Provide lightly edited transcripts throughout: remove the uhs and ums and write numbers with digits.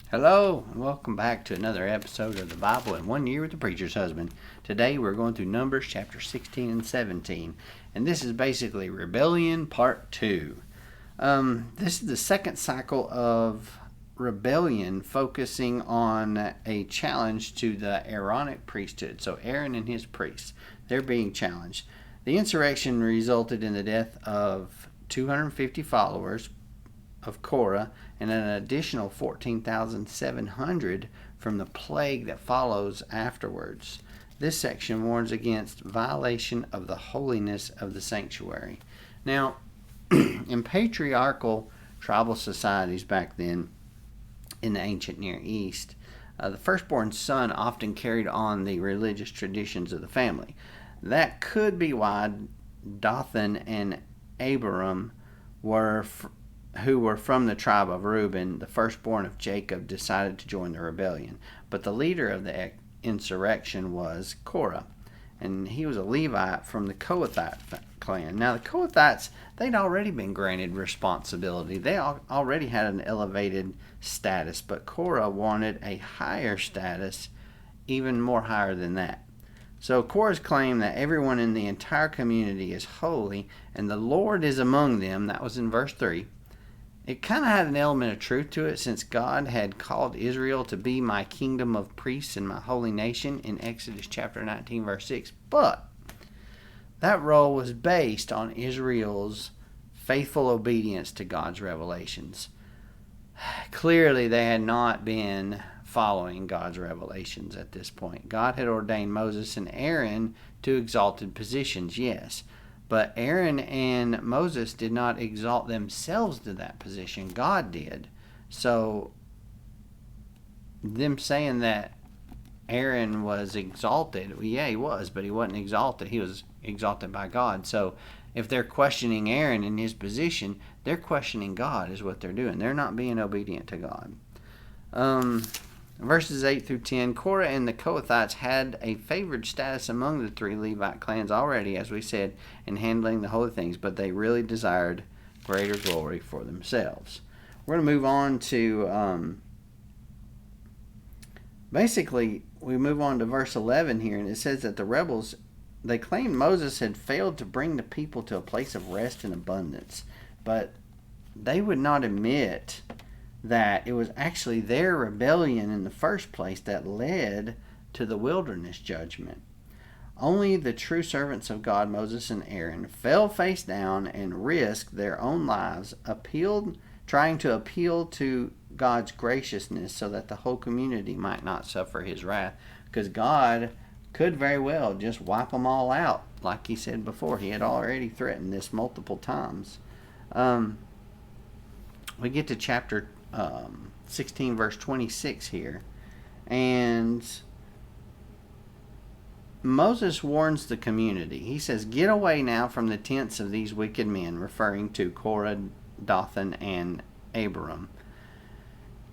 Hello, and welcome back to another episode of the Bible in 1 Year with the Preacher's Husband. Today we're going through Numbers chapter 16 and 17, and this is basically Rebellion Part 2. This is the second cycle of rebellion focusing on a challenge to the Aaronic priesthood. So Aaron and his priests, they're being challenged. The insurrection resulted in the death of 250 followers of Korah and an additional 14,700 from the plague that follows afterwards. This section warns against violation of the holiness of the sanctuary. Now, in patriarchal tribal societies back then in the ancient Near East, the firstborn son often carried on the religious traditions of the family. That could be why Dathan and Abiram who were from the tribe of Reuben, the firstborn of Jacob, decided to join the rebellion. But the leader of the insurrection was Korah, and he was a Levite from the Kohathite clan. Now, the Kohathites, they'd already been granted responsibility. They already had an elevated status, but Korah wanted a higher status, even more higher than that. So Korah's claim that everyone in the entire community is holy and the Lord is among them, that was in verse 3, it kind of had an element of truth to it, since God had called Israel to be my kingdom of priests and my holy nation in Exodus chapter 19 verse 6. But that role was based on Israel's faithful obedience to God's revelations. Clearly they had not been following God's revelations at this point. God had ordained Moses and Aaron to exalted positions, yes. But Aaron and Moses did not exalt themselves to that position. God did. So them saying that Aaron was exalted, well, yeah, he was, but he wasn't exalted. He was exalted by God. So if they're questioning Aaron in his position, they're questioning God is what they're doing. They're not being obedient to God. Verses 8 through 10, Korah and the Kohathites had a favored status among the three Levite clans already, as we said, in handling the holy things, but they really desired greater glory for themselves. We're going to move on to, basically, we move on to verse 11 here, and it says that the rebels, they claimed Moses had failed to bring the people to a place of rest and abundance, but they would not admit that it was actually their rebellion in the first place that led to the wilderness judgment. Only the true servants of God, Moses and Aaron, fell face down and risked their own lives, trying to appeal to God's graciousness so that the whole community might not suffer his wrath, because God could very well just wipe them all out, like he said before. He had already threatened this multiple times. We get to chapter 16 verse 26 here, and Moses warns the community. He says, "Get away now from the tents of these wicked men," referring to Korah, Dathan, and Abiram.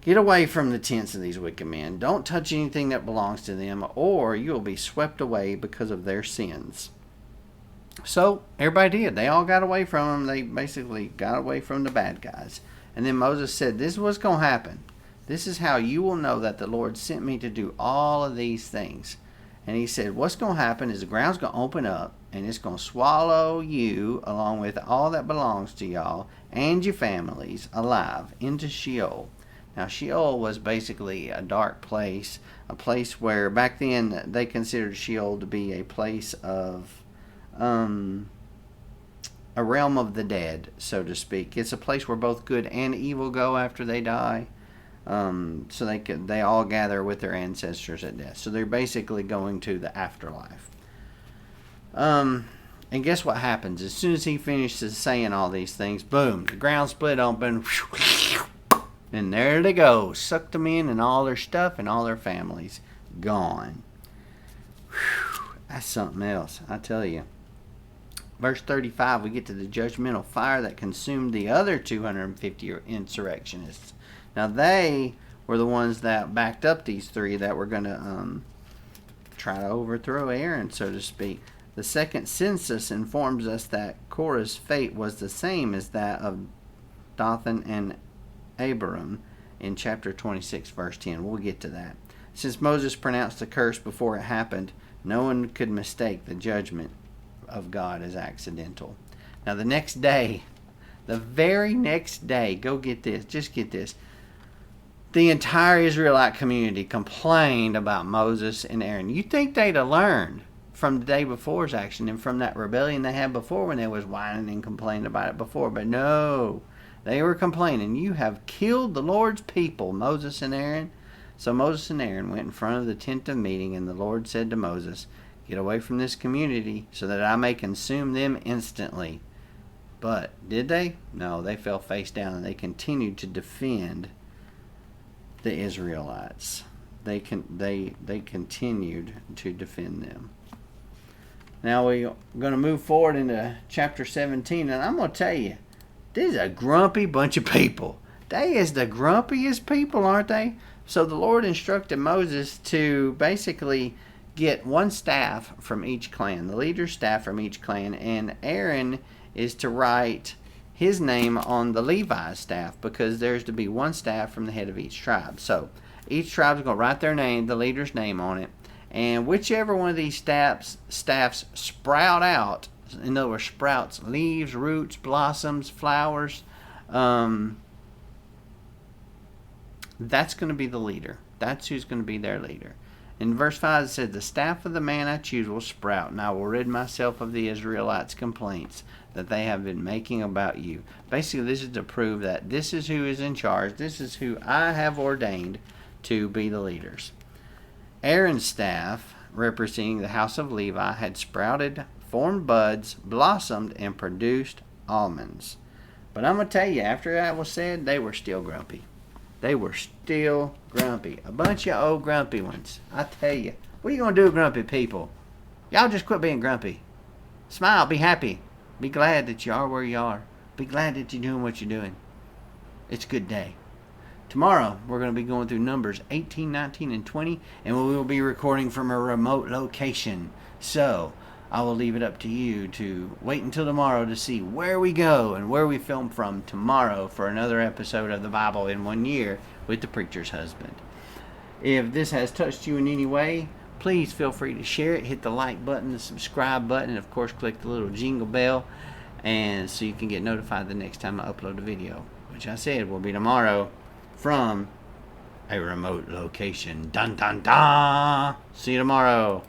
"Get away from the tents of these wicked men. Don't touch anything that belongs to them, or you will be swept away because of their sins." So everybody did. They all got away from them. They basically got away from the bad guys. And then Moses said, "This is what's going to happen. This is how you will know that the Lord sent me to do all of these things." And he said, what's going to happen is the ground's going to open up, and it's going to swallow you along with all that belongs to y'all and your families alive into Sheol. Now, Sheol was basically a dark place, a place where back then they considered Sheol to be a place of a realm of the dead, so to speak. It's a place where both good and evil go after they die. So they all gather with their ancestors at death. So they're basically going to the afterlife. And guess what happens? As soon as he finishes saying all these things, boom, the ground split open. And there they go. Sucked them in and all their stuff and all their families gone. That's something else, I tell you. Verse 35, we get to the judgmental fire that consumed the other 250 insurrectionists. Now, they were the ones that backed up these three that were going to try to overthrow Aaron, so to speak. The second census informs us that Korah's fate was the same as that of Dathan and Abiram in chapter 26, verse 10. We'll get to that. Since Moses pronounced the curse before it happened, no one could mistake the judgment of God as accidental. Now the next day, the very next day, go get this, just get this. The entire Israelite community complained about Moses and Aaron. You think they'd have learned from the day before's action and from that rebellion they had before when they was whining and complaining about it before. But no, they were complaining. You have killed the Lord's people, Moses and Aaron. So Moses and Aaron went in front of the tent of meeting, and the Lord said to Moses, get away from this community so that I may consume them instantly. But did they? No, they fell face down and they continued to defend the Israelites. They continued to defend them. Now we're going to move forward into chapter 17, and I'm going to tell you, this is a grumpy bunch of people. They is the grumpiest people, aren't they? So the Lord instructed Moses to basically get one staff from each clan, the leader's staff from each clan, and Aaron is to write his name on the Levi's staff, because there's to be one staff from the head of each tribe. So each tribe is going to write their name, the leader's name on it, and whichever one of these staffs sprout out, in other words, sprouts, leaves, roots, blossoms, flowers, that's going to be the leader. That's who's going to be their leader. In verse 5 it said, the staff of the man I choose will sprout, and I will rid myself of the Israelites' complaints that they have been making about you. Basically, this is to prove that this is who is in charge. This is who I have ordained to be the leaders. Aaron's staff, representing the house of Levi, had sprouted, formed buds, blossomed, and produced almonds. But I'm going to tell you, after that was said, they were still grumpy. They were still grumpy. A bunch of old grumpy ones. I tell you. What are you going to do, grumpy people? Y'all just quit being grumpy. Smile. Be happy. Be glad that you are where you are. Be glad that you're doing what you're doing. It's a good day. Tomorrow, we're going to be going through Numbers 18, 19, and 20, and we will be recording from a remote location. So, I will leave it up to you to wait until tomorrow to see where we go and where we film from tomorrow for another episode of the Bible in 1 year with the Preacher's Husband. If this has touched you in any way, please feel free to share it. Hit the like button, the subscribe button, and of course click the little jingle bell, and so you can get notified the next time I upload a video, which I said will be tomorrow from a remote location. Dun dun dun! See you tomorrow.